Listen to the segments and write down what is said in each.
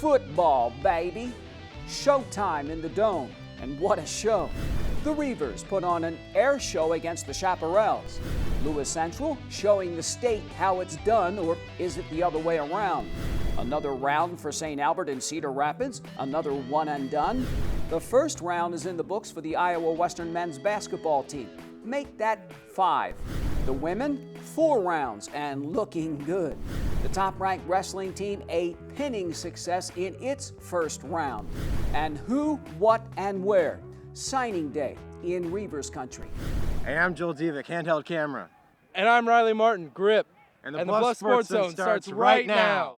Football, baby. Showtime in the Dome, and what a show. The Reivers put on an air show against the Chaparrals. Lewis Central showing the state how it's done, or is it the other way around? Another round for St. Albert and Cedar Rapids, another one and done. The first round is in the books for the Iowa Western men's basketball team. Make that 5. The women, 4 rounds and looking good. The top-ranked wrestling team, a pinning success in its first round. And who, what, and where? Signing day in Reivers country. Hey, I'm Joel Divic, handheld camera. And I'm Riley Martin, grip. And the Bluffs Sports Zone starts right now.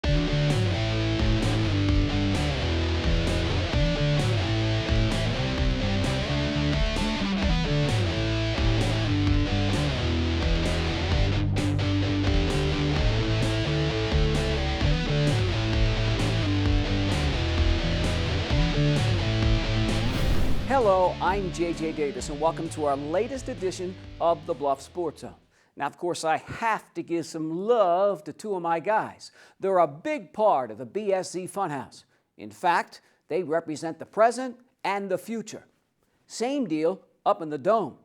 Hello, I'm JJ Davis, and welcome to our latest edition of the Bluffs Sports Zone. Now, of course, I have to give some love to 2 of my guys. They're a big part of the BSZ Funhouse. In fact, they represent the present and the future. Same deal up in the Dome.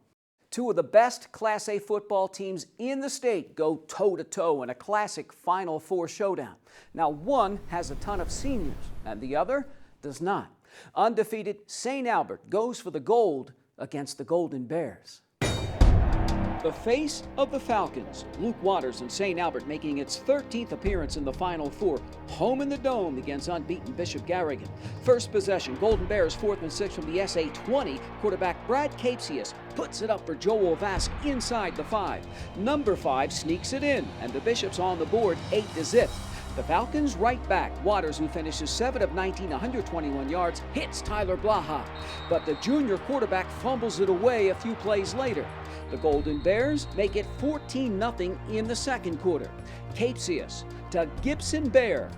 2 of the best Class A football teams in the state go toe-to-toe in a classic Final Four showdown. Now, one has a ton of seniors, and the other does not. Undefeated St. Albert goes for the gold against the Golden Bears. The face of the Falcons, Luke Waters and St. Albert making its 13th appearance in the Final Four, home in the Dome against unbeaten Bishop Garrigan. First possession, Golden Bears 4th and 6 from the SA-20. Quarterback Brad Capesius puts it up for Joel Vask inside the 5. Number 5 sneaks it in, and the Bishops on the board 8-0. The Falcons right back. Waters, who finishes 7 of 19, 121 yards, hits Tyler Blaha. But the junior quarterback fumbles it away a few plays later. The Golden Bears make it 14-0 in the second quarter. Capesius to Gibson Bear.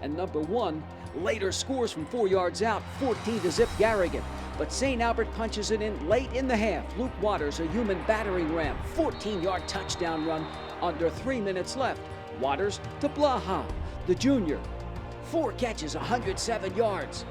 And number 1 later scores from 4 yards out, 14-0 Garrigan. But St. Albert punches it in late in the half. Luke Waters, a human battering ram, 14-yard touchdown run under 3 minutes left. Waters to Blaha, the junior. 4 catches, 107 yards.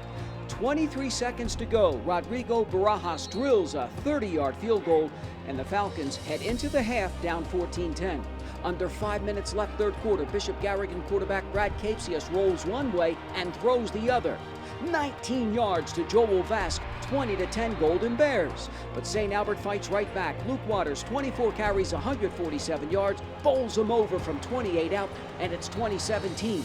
23 seconds to go. Rodrigo Barajas drills a 30-yard field goal, and the Falcons head into the half down 14-10. Under 5 minutes left third quarter, Bishop Garrigan quarterback Brad Capesius rolls one way and throws the other. 19 yards to Joel Vask, 20-10 Golden Bears. But St. Albert fights right back. Luke Waters, 24 carries, 147 yards, bowls him over from 28 out, and it's 20-17.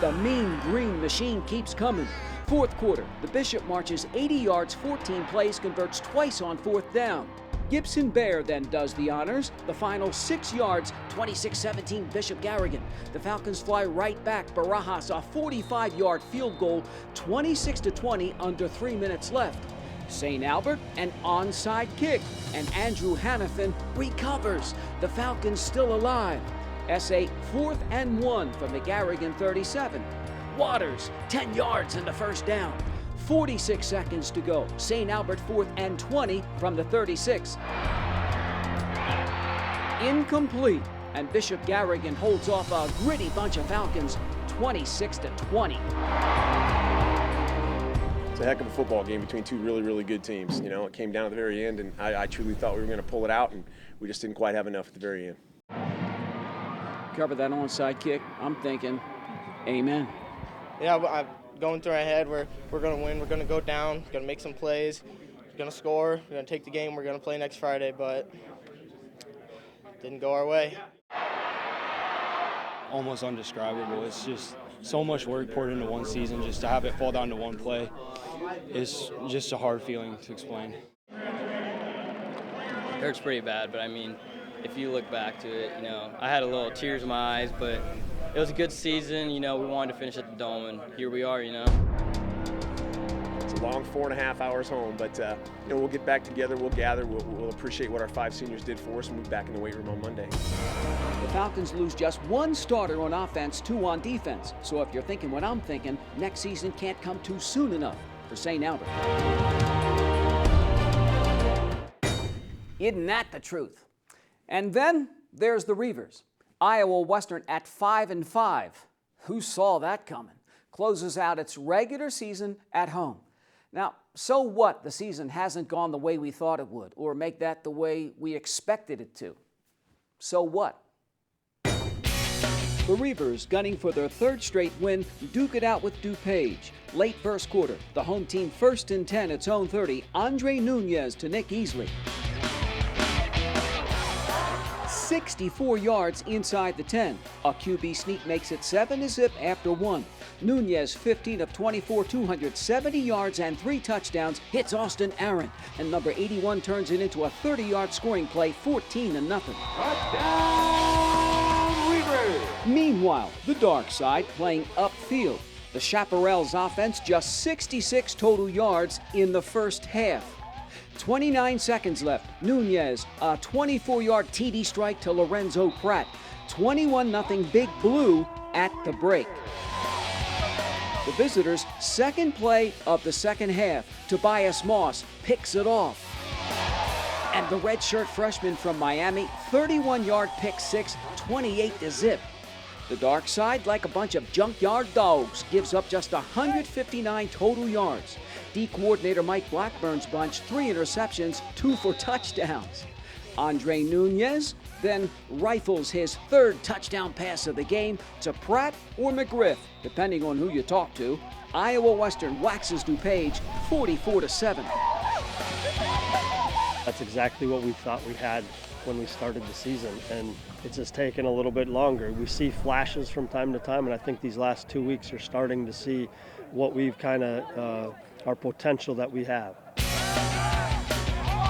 The mean green machine keeps coming. Fourth quarter, the Bishop marches 80 yards, 14 plays, converts twice on 4th down. Gibson Bear then does the honors. The final 6 yards, 26-17 Bishop Garrigan. The Falcons fly right back. Barajas a 45-yard field goal, 26-20 under 3 minutes left. St. Albert, an onside kick, and Andrew Hannafin recovers. The Falcons still alive. SA 4th and 1 from the Garrigan 37. Waters, 10 yards in the first down. 46 seconds to go. St. Albert 4th and 20 from the 36. Incomplete, and Bishop Garrigan holds off a gritty bunch of Falcons, 26-20. It's a heck of a football game between 2 really good teams. You know, it came down at the very end, and I truly thought we were going to pull it out, and we just didn't quite have enough at the very end. Cover that onside kick. I'm thinking, amen. Yeah, going through our head, we're going to win, we're going to go down, we're going to make some plays, we're going to score, we're going to take the game, we're going to play next Friday, but didn't go our way. Almost undescribable. It's just so much work poured into one season. Just to have it fall down to one play is just a hard feeling to explain. It hurts pretty bad, but I mean, if you look back to it, you know, I had a little tears in my eyes, but it was a good season. You know, we wanted to finish at the Dome, and here we are, you know. It's a long 4.5 hours home, but you know, we'll get back together, we'll gather, we'll appreciate what our 5 seniors did for us and move back in the weight room on Monday. The Falcons lose just 1 starter on offense, 2 on defense. So if you're thinking what I'm thinking, next season can't come too soon enough for St. Albert. Isn't that the truth? And then there's the Reivers. Iowa Western at 5-5. Who saw that coming? closes out its regular season at home. Now, so what the season hasn't gone the way we thought it would, or make that the way we expected it to? So what? The Reivers, gunning for their third straight win, duke it out with DUPAGE. Late first quarter, the home team first and 10 its own 30. Andre Nunez to Nick Easley. 64 yards inside the 10. A QB sneak makes it 7-0 after 1. Nunez, 15 of 24, 270 yards and 3 touchdowns, hits Austin Aaron. And number 81 turns it into a 30-yard scoring play, 14-0. Touchdown, Reivers! Meanwhile, the dark side playing upfield. The Chaparral's offense just 66 total yards in the first half. 29 seconds left. Nunez, a 24-yard TD strike to Lorenzo Pratt. 21-0 Big Blue at the break. The visitors' second play of the second half. Tobias Moss picks it off. And the redshirt freshman from Miami, 31-yard pick six, 28-0. The dark side, like a bunch of junkyard dogs, gives up just 159 total yards. D coordinator Mike Blackburn's bunch, 3 interceptions, 2 for touchdowns. Andre Nunez then rifles his third touchdown pass of the game to Pratt or McGriff, depending on who you talk to. Iowa Western waxes DuPage 44-7. That's exactly what we thought we had when we started the season, and it's just taken a little bit longer. We see flashes from time to time, and I think these last 2 weeks are starting to see what we've kind of, our potential that we have.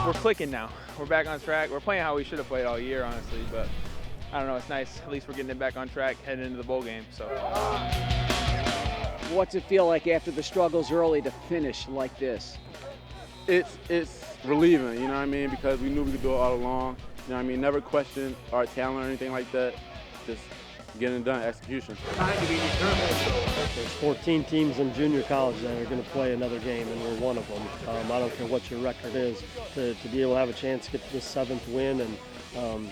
We're clicking now. We're back on track. We're playing how we should have played all year, honestly, but I don't know, it's nice. At least we're getting it back on track heading into the bowl game. So, what's it feel like after the struggles early to finish like this? It's relieving, you know what I mean, because we knew we could do it all along. You know what I mean, never questioned our talent or anything like that. Just getting it done, execution. There's 14 teams in junior college that are going to play another game, and we're one of them. I don't care what your record is, to be able to have a chance to get to the 7th win, and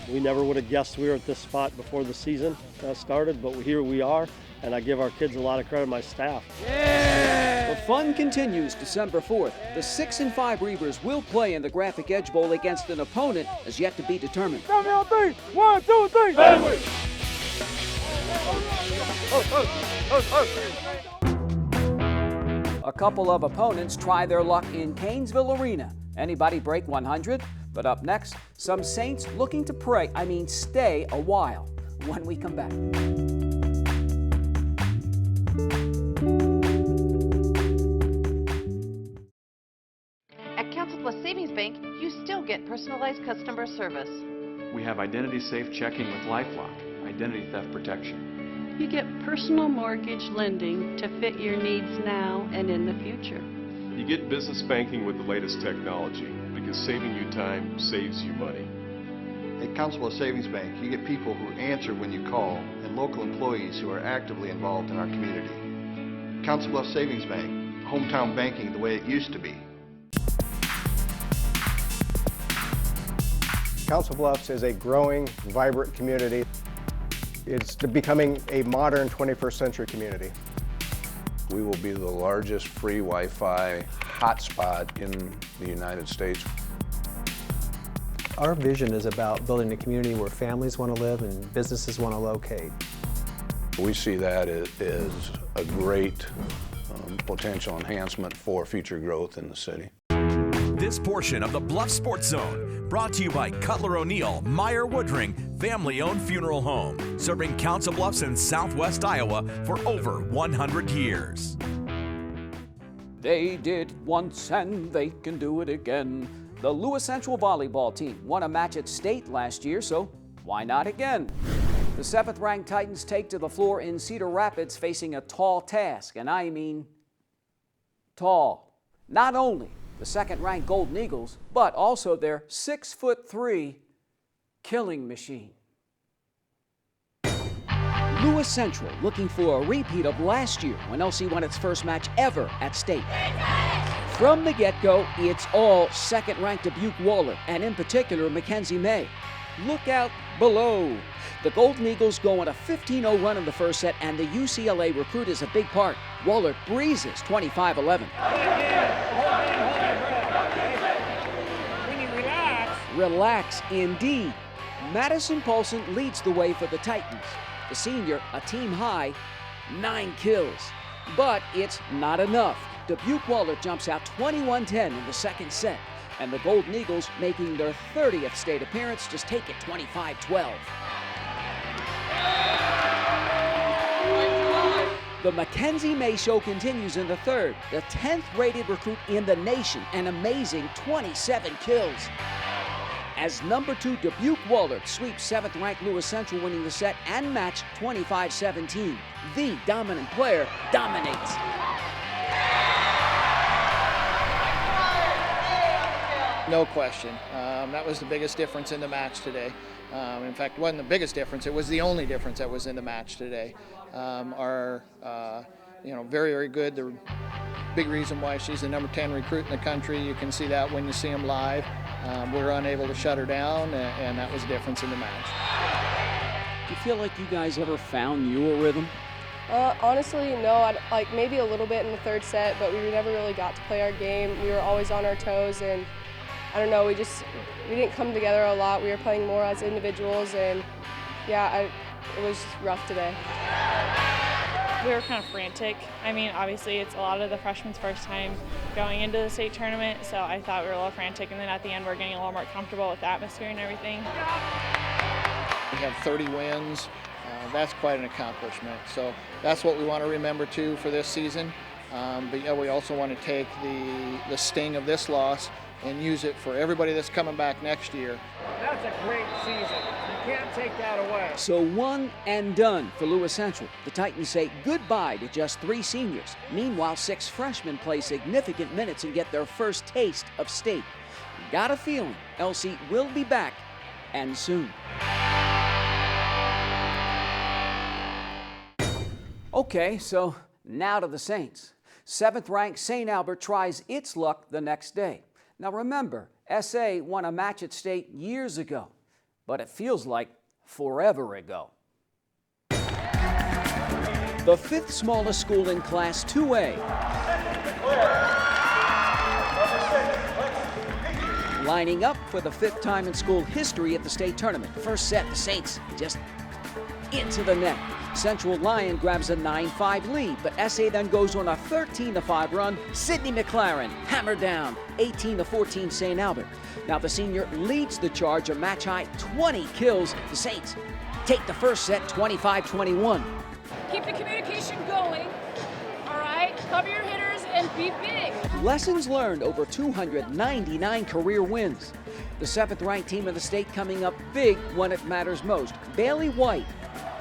we never would have guessed we were at this spot before the season started, but here we are, and I give our kids a lot of credit, my staff. The fun continues December 4th. The 6-5 Reivers will play in the Graphic Edge Bowl against an opponent as yet to be determined. 1, 2, 3, family! A couple of opponents try their luck in Canesville Arena. Anybody break 100? But up next, some Saints looking to stay a while when we come back. At Council Plus Savings Bank, you still get personalized customer service. We have identity-safe checking with LifeLock, identity theft protection. You get personal mortgage lending to fit your needs now and in the future. You get business banking with the latest technology because saving you time saves you money. At Council of Savings Bank, you get people who answer when you call and local employees who are actively involved in our community. Council of Savings Bank, hometown banking the way it used to be. Council Bluffs is a growing, vibrant community. It's becoming a modern 21st century community. We will be the largest free Wi-Fi hotspot in the United States. Our vision is about building a community where families want to live and businesses want to locate. We see that as a great potential enhancement for future growth in the city. This portion of the Bluff Sports Zone brought to you by Cutler O'Neill, Meyer Woodring, family-owned funeral home, serving Council Bluffs in southwest Iowa for over 100 years. They did once and they can do it again. The Lewis Central volleyball team won a match at state last year, so why not again? The 7th-ranked Titans take to the floor in Cedar Rapids facing a tall task, and I mean tall. Not only the 2nd-ranked Golden Eagles, but also their 6'3" killing machine. Lewis Central looking for a repeat of last year when LC won its first match ever at state. From the get-go, it's all 2nd-ranked Dubuque WAHLERT, and in particular Mackenzie May. Look out below. The Golden Eagles go on a 15-0 run in the first set, and the UCLA recruit is a big part. WAHLERT breezes 25-11. Relax indeed. Madison Paulson leads the way for the Titans. The senior, a team high, 9 kills. But it's not enough. Dubuque WAHLERT jumps out 21-10 in the second set. And the Golden Eagles, making their 30th state appearance, just take it 25-12. The Mackenzie May show continues in the third. The 10th rated recruit in the nation, an amazing 27 kills. As number 2 Dubuque WAHLERT sweeps 7th ranked Lewis Central, winning the set and match 25-17. The dominant player dominates. No question. That was the biggest difference in the match today. In fact, it wasn't the biggest difference, it was the only difference that was in the match today. Very, very good. The big reason why she's the number 10 recruit in the country. You can see that when you see them live. We were unable to shut her down, and that was the difference in the match. Do you feel like you guys ever found your rhythm? Honestly, no. Like maybe a little bit in the third set, but we never really got to play our game. We were always on our toes, and I don't know, we didn't come together a lot. We were playing more as individuals, and yeah, it was rough today. We were kind of frantic. I mean, obviously it's a lot of the freshmen's first time going into the state tournament, so I thought we were a little frantic, and then at the end we're getting a little more comfortable with the atmosphere and everything. We have 30 wins. That's quite an accomplishment. So that's what we want to remember too for this season. But yeah, we also want to take the sting of this loss and use it for everybody that's coming back next year. That's a great season. You can't take that away. So one and done for Lewis Central. The Titans say goodbye to just 3 seniors. Meanwhile, 6 freshmen play significant minutes and get their first taste of state. Got a feeling LC will be back, and soon. Okay, so now to the Saints. 7th ranked St. Albert tries its luck the next day. Now remember, SA won a match at state years ago, but it feels like forever ago. The 5th smallest school in Class 2A. Lining up for the 5th time in school history at the state tournament. First set, the Saints just into the net. Central LYON grabs a 9-5 lead, but SA then goes on a 13-5 run. Sydney McLaren hammered down 18-14 St. Albert. Now the senior leads the charge, a match-high 20 kills. The Saints take the first set 25-21. Keep the communication going, all right? Cover your hitters and be big. Lessons learned over 299 career wins. The 7th ranked team of the state coming up big when it matters most. Bailey White,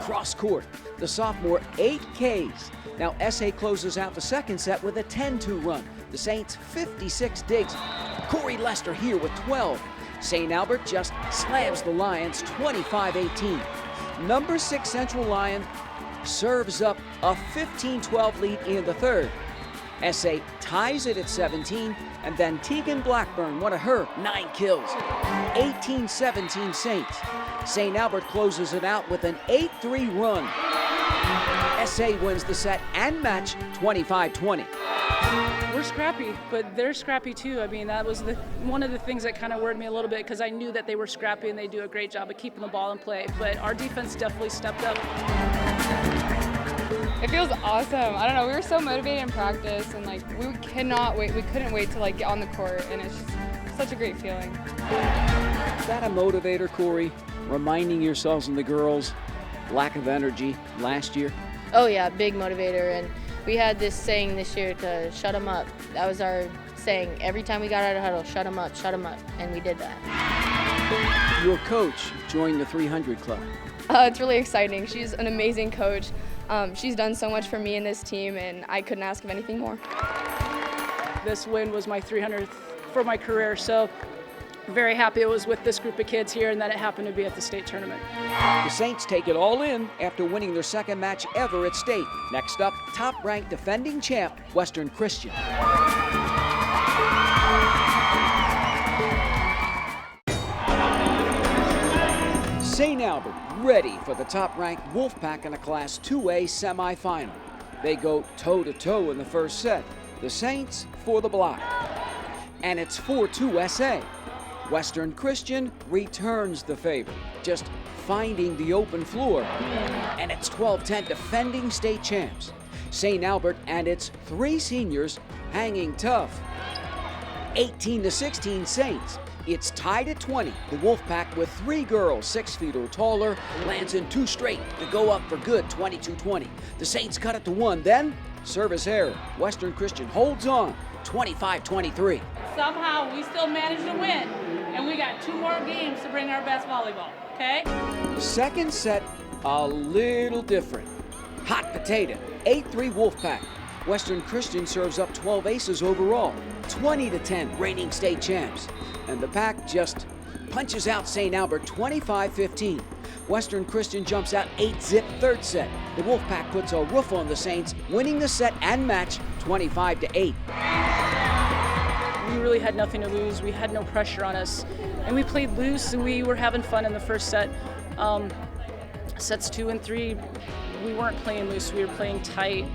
cross court. The sophomore, 8 Ks. Now SA closes out the second set with a 10-2 run. The Saints 56 digs. Corey Lester here with 12. St. Albert just slams the Lions 25-18. Number 6 Central LYON serves up a 15-12 lead in the third. SA ties it at 17, and then Tegan Blackburn, one of her 9 kills. 18-17 Saints. St. Albert closes it out with an 8-3 run. SA wins the set and match 25-20. We're scrappy, but they're scrappy too. I mean, that was one of the things that kind of worried me a little bit, because I knew that they were scrappy and they do a great job of keeping the ball in play, but our defense definitely stepped up. It feels awesome. I don't know, we were so motivated in practice, and like we couldn't wait to like get on the court, and it's just such a great feeling. Is that a motivator, Corey? Reminding yourselves and the girls' lack of energy last year? Oh yeah, big motivator, and we had this saying this year to shut them up. That was our saying. Every time we got out of huddle, shut them up, and we did that. Your coach joined the 300 Club. It's really exciting. She's an amazing coach. She's done so much for me and this team, and I couldn't ask of anything more. This win was my 300th for my career, so very happy it was with this group of kids here and that it happened to be at the state tournament. The Saints take it all in after winning their second match ever at state. Next up, top-ranked defending champ, Western Christian. St. Albert ready for the top-ranked Wolfpack in a Class 2A semifinal. They go toe-to-toe in the first set. The Saints for the block. And it's 4-2 SA. Western Christian returns the favor, just finding the open floor. And it's 12-10 defending state champs. St. Albert and its 3 seniors hanging tough. 18-16 Saints. It's tied at 20. The Wolfpack with 3 girls 6 feet or taller lands in 2 straight to go up for good, 22-20. The Saints cut it to 1, then service error. Western Christian holds on, 25-23. Somehow we still managed to win, and we got 2 more games to bring our best volleyball, okay? Second set, a little different. Hot potato, 8-3 Wolfpack. Western Christian serves up 12 aces overall, 20-10 reigning state champs. And the Pack just punches out St. Albert 25-15. Western Christian jumps out 8-zip third set. The Wolfpack puts a roof on the Saints, winning the set and match 25-8. We really had nothing to lose. We had no pressure on us. And we played loose, and we were having fun in the first set. Sets 2 and 3, we weren't playing loose. We were playing tight.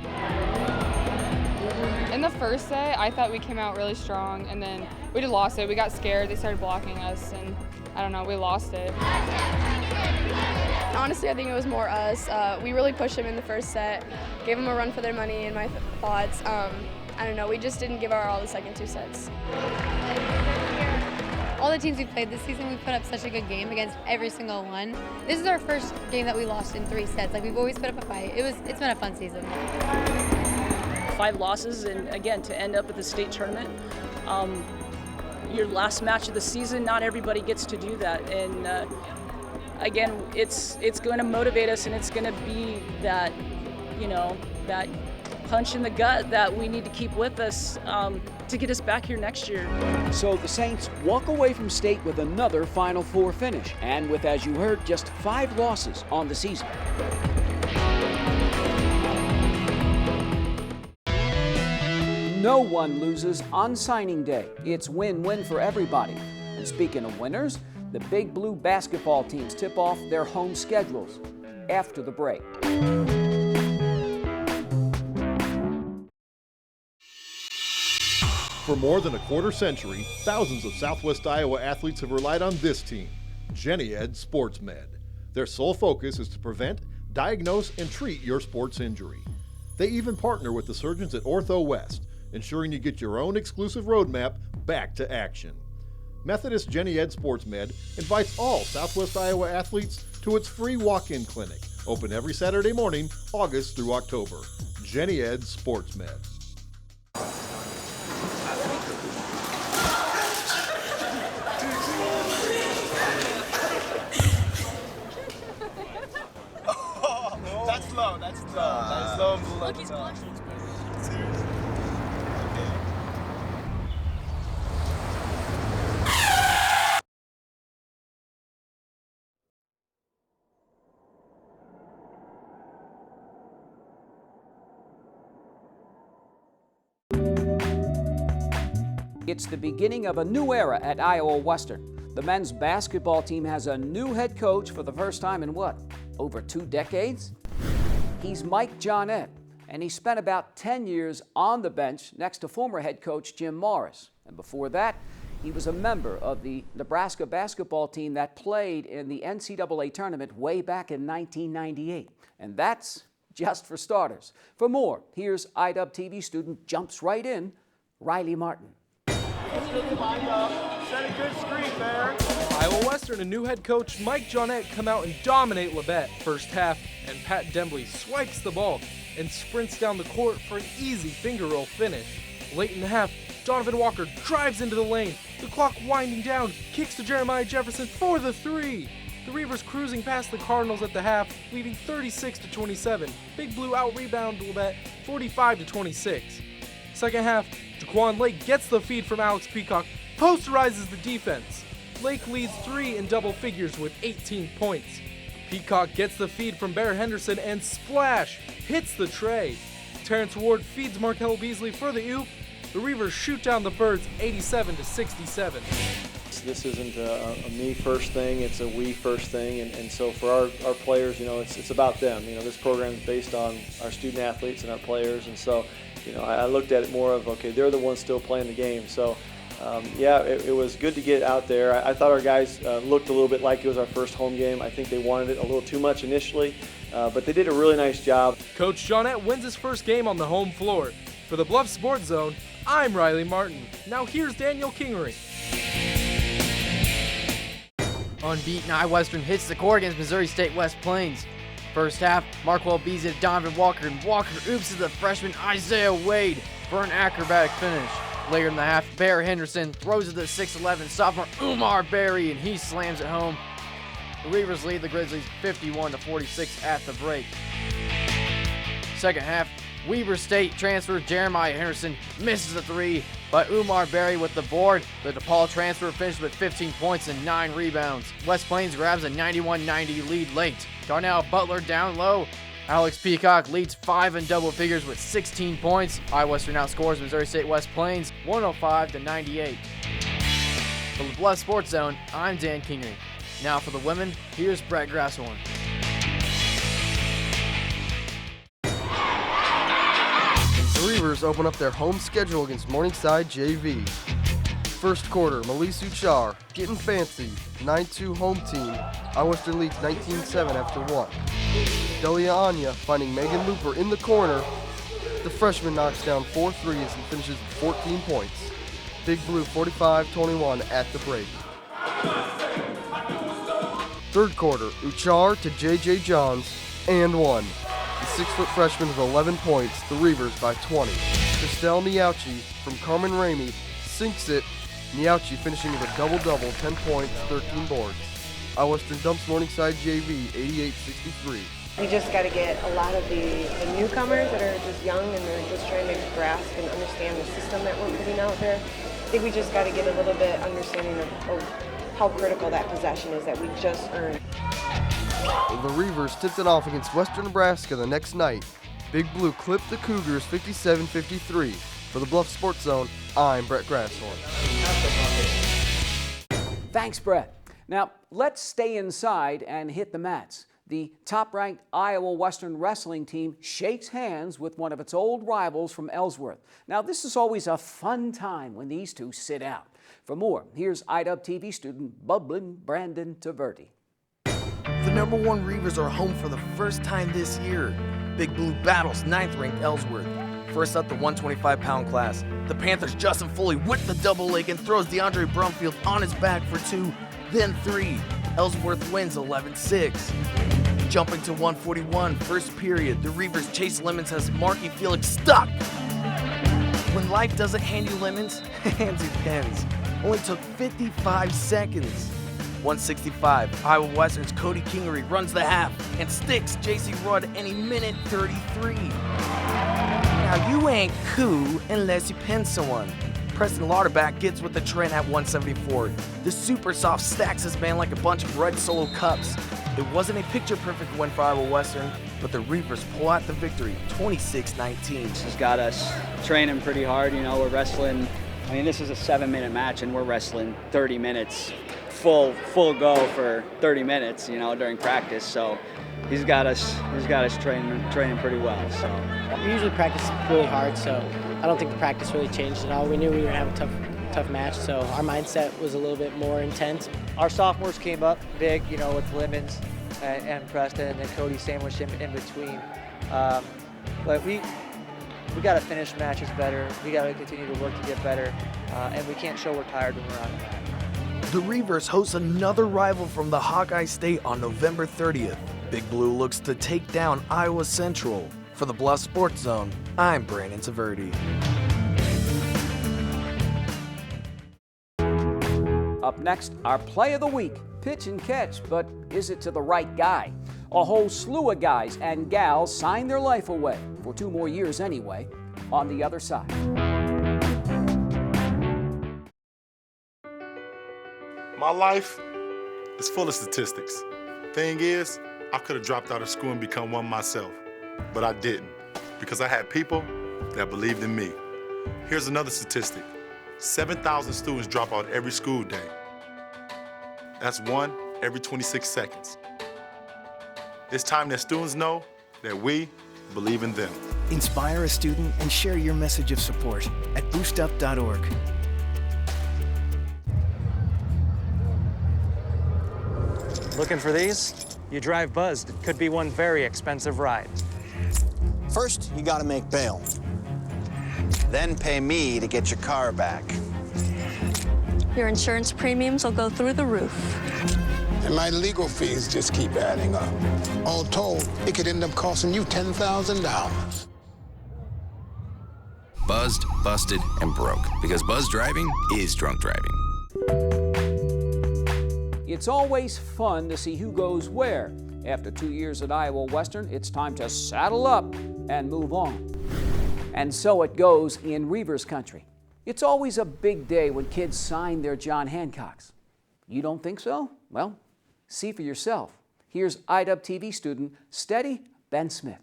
In the first set, I thought we came out really strong, and then we just lost it. We got scared. They started blocking us, and I don't know, we lost it. Honestly, I think it was more us. We really pushed them in the first set, gave them a run for their money in my thoughts. I don't know, we just didn't give our all the second 2 sets. All the teams we played this season, we put up such a good game against every single one. This is our first game that we lost in 3 sets. Like, we've always put up a fight. It's been a fun season. 5 losses, and again, to end up at the state tournament, your last match of the season, not everybody gets to do that. And again, it's going to motivate us, and it's going to be that, you know, that punch in the gut that we need to keep with us to get us back here next year. So the Saints walk away from state with another Final Four finish, and with, as you heard, just 5 losses on the season. No one loses on signing day. It's win-win for everybody. And speaking of winners, the Big Blue basketball teams tip off their home schedules after the break. For more than a quarter century, thousands of Southwest Iowa athletes have relied on this team, Jenny Ed Sports Med. Their sole focus is to prevent, diagnose, and treat your sports injury. They even partner with the surgeons at Ortho West, ensuring you get your own exclusive roadmap back to action. Methodist Jenny Ed Sports Med invites all Southwest Iowa athletes to its free walk-in clinic, open every Saturday morning, August through October. Jenny Ed Sports Med. That's low, that's low and below. Look, he's blushing. Seriously. It's the beginning of a new era at Iowa Western. The men's basketball team has a new head coach for the first time in what, over 2 decades? He's Mike Johnette, and he spent about 10 years on the bench next to former head coach Jim Morris. And before that, he was a member of the Nebraska basketball team that played in the NCAA tournament way back in 1998. And that's just for starters. For more, here's IDUB TV student jumps right in, Riley Martin. Set a good screen there. Iowa Western and new head coach Mike Johnette come out and dominate Labette first half, and Pat Dembley swipes the ball and sprints down the court for an easy finger roll finish. Late in the half, Donovan Walker drives into the lane. The clock winding down, kicks to Jeremiah Jefferson for the 3. The Reivers cruising past the Cardinals at the half, leading 36-27. Big Blue out-rebound Labette 45-26. Second half, Jaquan Lake gets the feed from Alex Peacock, posterizes the defense. Lake leads 3 in double figures with 18 points. Peacock gets the feed from Bear Henderson and splash, hits the tray. Terrence Ward feeds Markel Beasley for the oop. The Reivers shoot down the Birds 87-67. This isn't a me first thing, it's a we first thing, and so for our players, you know, it's about them. You know, this program is based on our student athletes and our players, and so, you know, I looked at it more of, okay, they're the ones still playing the game. So, yeah, it was good to get out there. I thought our guys looked a little bit like it was our first home game. I think they wanted it a little too much initially, but they did a really nice job. Coach Johnette wins his first game on the home floor. For the Bluffs Sports Zone, I'm Riley Martin. Now here's Daniel Kingery. Unbeaten I-Western hits the court against Missouri State West Plains. First half, Marquel Beasley to Donovan Walker, and Walker oops to the freshman Isaiah Wade for an acrobatic finish. Later in the half, Bear Henderson throws it to 6'11" sophomore Umar Berry, and he slams it home. The Reivers lead the Grizzlies 51-46 at the break. Second half, Weber State transfer Jeremiah Henderson misses a three, but Umar Berry with the board. The DePaul transfer finished with 15 points and 9 rebounds. West Plains grabs a 91-90 lead late. Darnell Butler down low. Alex Peacock leads 5 in double figures with 16 points. I-Western outscores Missouri State West Plains 105-98. For the Bluffs Sports Zone, I'm Dan Kingery. Now for the women, here's Brett Grasshorn. The Reivers open up their home schedule against Morningside JV. First quarter, Melissa Uchar getting fancy, 9-2 home team. I-Western leads 19-7 after 1. Delia Anya finding Megan Looper in the corner. The freshman knocks down 4 threes and finishes with 14 points. Big Blue 45-21 at the break. Third quarter, Uchar to J.J. Johns and 1. The 6-foot freshman with 11 points, the Reivers by 20. Christelle Niauchi from Carmen Ramey sinks it. Niauchi finishing with a double-double, 10 points, 13 boards. I-Western dumps Morningside JV 88-63. We just got to get a lot of the newcomers that are just young and they're just trying to grasp and understand the system that we're putting out there. I think we just got to get a little bit understanding of how critical that possession is that we just earned. The Reivers tipped it off against Western Nebraska the next night. Big Blue clipped the Cougars 57-53. For the Bluffs Sports Zone, I'm Brett Grasshorn. Thanks, Brett. Now, let's stay inside and hit the mats. The top-ranked Iowa Western wrestling team shakes hands with one of its old rivals from Ellsworth. Now, this is always a fun time when these two sit out. For more, here's IDUB TV student Bublin Brandon Taverty. The number 1 Reivers are home for the first time this year. Big Blue battles 9th-ranked Ellsworth. First up, the 125-pound class. The Panthers' Justin Foley with the double leg and throws DeAndre Brumfield on his back for 2, then 3. Ellsworth wins 11-6. Jumping to 141, first period, the Reivers chase lemons as Marky Felix stuck. When life doesn't hand you lemons, hands you pens. Only took 55 seconds. 165, Iowa Western's Cody Kingery runs the half and sticks J.C. Rudd any minute 33. Now you ain't cool unless you pin someone. Preston Lauterbach gets with the trend at 174. The super soft stacks his man like a bunch of red Solo cups. It wasn't a picture-perfect win for Iowa Western, but the Reivers pull out the victory, 26-19. This has got us training pretty hard. You know, we're wrestling. I mean, this is a 7-minute match, and we're wrestling 30 minutes, full go for 30 minutes. You know, during practice. So he's got us training pretty well. So we usually practice really hard, so I don't think the practice really changed at all. We knew we were gonna have a tough match, so our mindset was a little bit more intense. Our sophomores came up big, you know, with Lemons and Preston, and then Cody sandwiched in between. But we got to finish matches better. We got to continue to work to get better, and we can't show we're tired when we're on the mat. The Reivers host another rival from the Hawkeye State on November 30th. Big Blue looks to take down Iowa Central. For the Bluffs Sports Zone, I'm Brandon Taverty. Up next, our play of the week, pitch and catch, but is it to the right guy? A whole slew of guys and gals sign their life away, for 2 more years anyway, on the other side. My life is full of statistics. Thing is, I could have dropped out of school and become one myself, but I didn't, because I had people that believed in me. Here's another statistic. 7,000 students drop out every school day. That's 1 every 26 seconds. It's time that students know that we believe in them. Inspire a student and share your message of support at boostup.org. Looking for these? You drive buzzed. It could be one very expensive ride. First, you gotta make bail. Then pay me to get your car back. Your insurance premiums will go through the roof. And my legal fees just keep adding up. All told, it could end up costing you $10,000. Buzzed, busted, and broke. Because buzz driving is drunk driving. It's always fun to see who goes where. After 2 years at Iowa Western, it's time to saddle up and move on. And so it goes in Reivers country. It's always a big day when kids sign their John Hancocks. You don't think so? Well, see for yourself. Here's IWTV student Steady Ben Smith.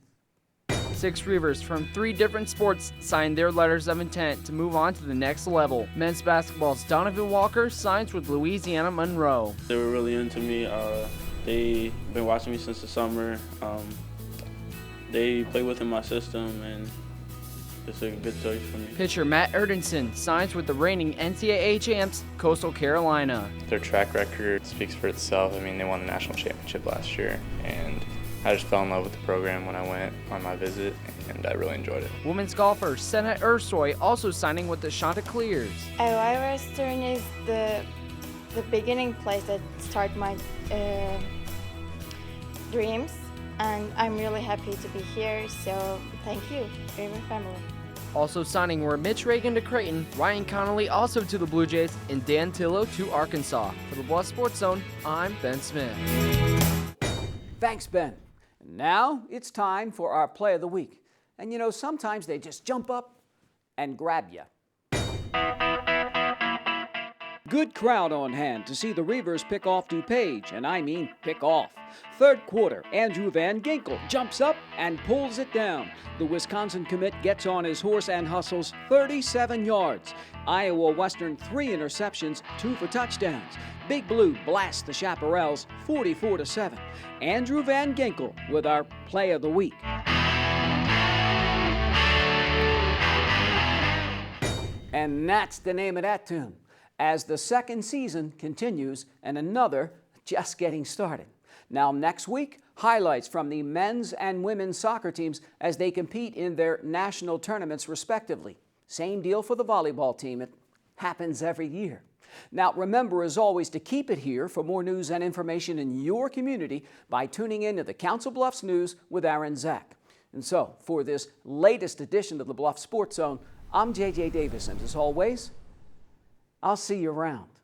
6 Reivers from 3 different sports signed their letters of intent to move on to the next level. Men's basketball's Donovan Walker signs with Louisiana Monroe. They were really into me. They've been watching me since the summer. They play within my system, and it's a good choice for me. Pitcher Matt Erdenson signs with the reigning NCAA champs, Coastal Carolina. Their track record speaks for itself. I mean, they won the national championship last year, and I just fell in love with the program when I went on my visit, and I really enjoyed it. Women's golfer Senna Ursoy also signing with the Chanticleers. Iowa Western is the beginning place that start my dreams, and I'm really happy to be here, so thank you, River family. Also signing were Mitch Reagan to Creighton, Ryan Connolly also to the Blue Jays, and Dan Tillo to Arkansas. For the Bluffs Sports Zone, I'm Ben Smith. Thanks, Ben. Now it's time for our play of the week. And you know, sometimes they just jump up and grab you. Good crowd on hand to see the Reivers pick off DUPAGE, and I mean pick off. Third quarter, Andrew Van Ginkel jumps up and pulls it down. The Wisconsin commit gets on his horse and hustles 37 yards. Iowa Western 3 interceptions, 2 for touchdowns. Big Blue blasts the Chaparrals 44-7. Andrew Van Ginkel with our play of the week. And that's the name of that tune, as the second season continues and another just getting started. Now next week, highlights from the men's and women's soccer teams as they compete in their national tournaments respectively. Same deal for the volleyball team. It happens every year. Now remember, as always, to keep it here for more news and information in your community by tuning in to the Council Bluffs News with Aaron Zach. And so, for this latest edition of the Bluffs Sports Zone, I'm J.J. Davis, and as always, I'll see you around.